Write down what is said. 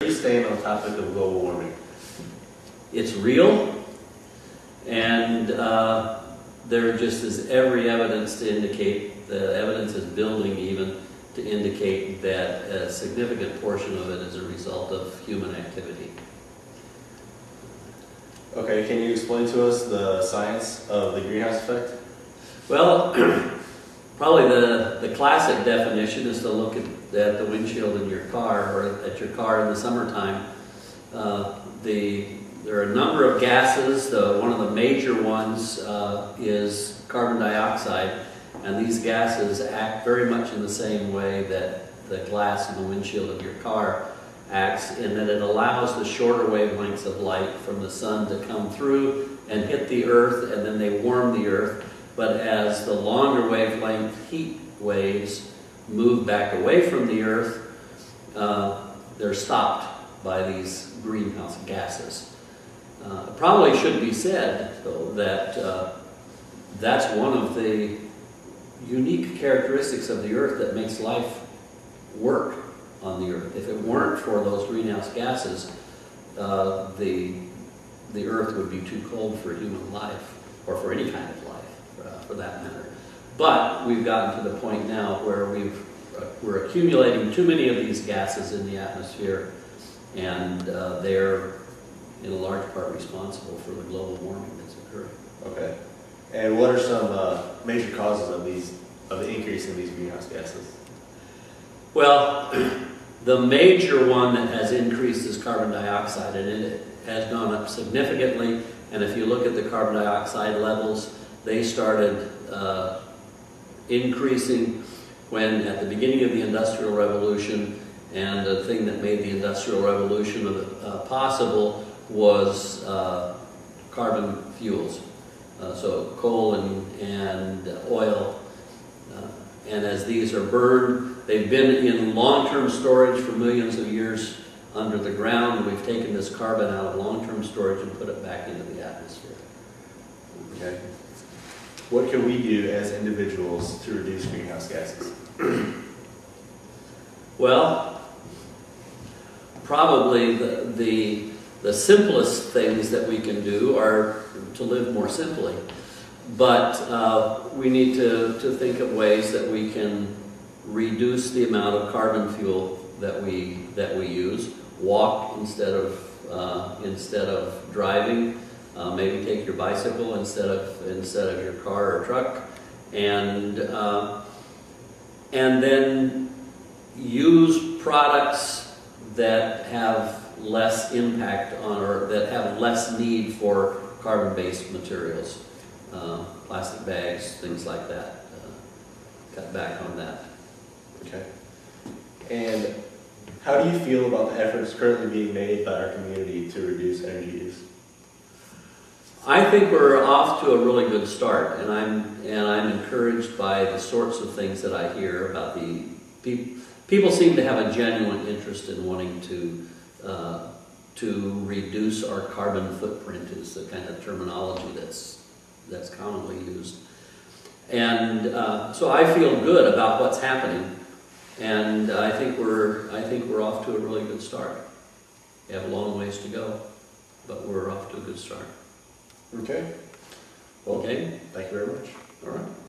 You staying on topic of global warming? It's real, and there just is every evidence to indicate, the evidence is building even, to indicate that a significant portion of it is a result of human activity. Okay, can you explain to us the science of the greenhouse effect? Well, probably the classic definition is to look at the windshield in your car, or at your car in the summertime. There are a number of gases. One of the major ones is carbon dioxide, and these gases act very much in the same way that the glass in the windshield of your car acts, in that it allows the shorter wavelengths of light from the sun to come through and hit the earth, and then they warm the earth. But as the longer wavelength heat waves move back away from the earth, they're stopped by these greenhouse gases. It probably should be said, though, that that's one of the unique characteristics of the earth that makes life work on the earth. If it weren't for those greenhouse gases, the earth would be too cold for human life, or for any kind of life, for that matter. But we've gotten to the point now where we're accumulating too many of these gases in the atmosphere, and they're in a large part responsible for the global warming that's occurring. Okay. And what are some major causes of the increase in these greenhouse gases? Well, the major one that has increased is carbon dioxide, and it has gone up significantly. And if you look at the carbon dioxide levels, they started increasing when, at the beginning of the Industrial Revolution, and the thing that made the Industrial Revolution possible was carbon fuels. So coal and oil. And as these are burned, they've been in long-term storage for millions of years under the ground. We've taken this carbon out of long-term storage and put it back into the atmosphere. Okay. What can we do as individuals to reduce greenhouse gases? Well, probably the simplest things that we can do are to live more simply. But we need to think of ways that we can reduce the amount of carbon fuel that we use. Walk instead of driving. Maybe take your bicycle instead of your car or truck, and then use products that have less impact on, or that have less need for carbon-based materials. Plastic bags, things like that. Cut back on that. Okay. And how do you feel about the efforts currently being made by our community to reduce energy use? I think we're off to a really good start, and I'm encouraged by the sorts of things that I hear about the people seem to have a genuine interest in wanting to reduce our carbon footprint, is the kind of terminology that's commonly used. And so I feel good about what's happening, and I think we're off to a really good start. We have a long ways to go, but we're off to a good start. Okay. Well, okay. Thank you very much. All right.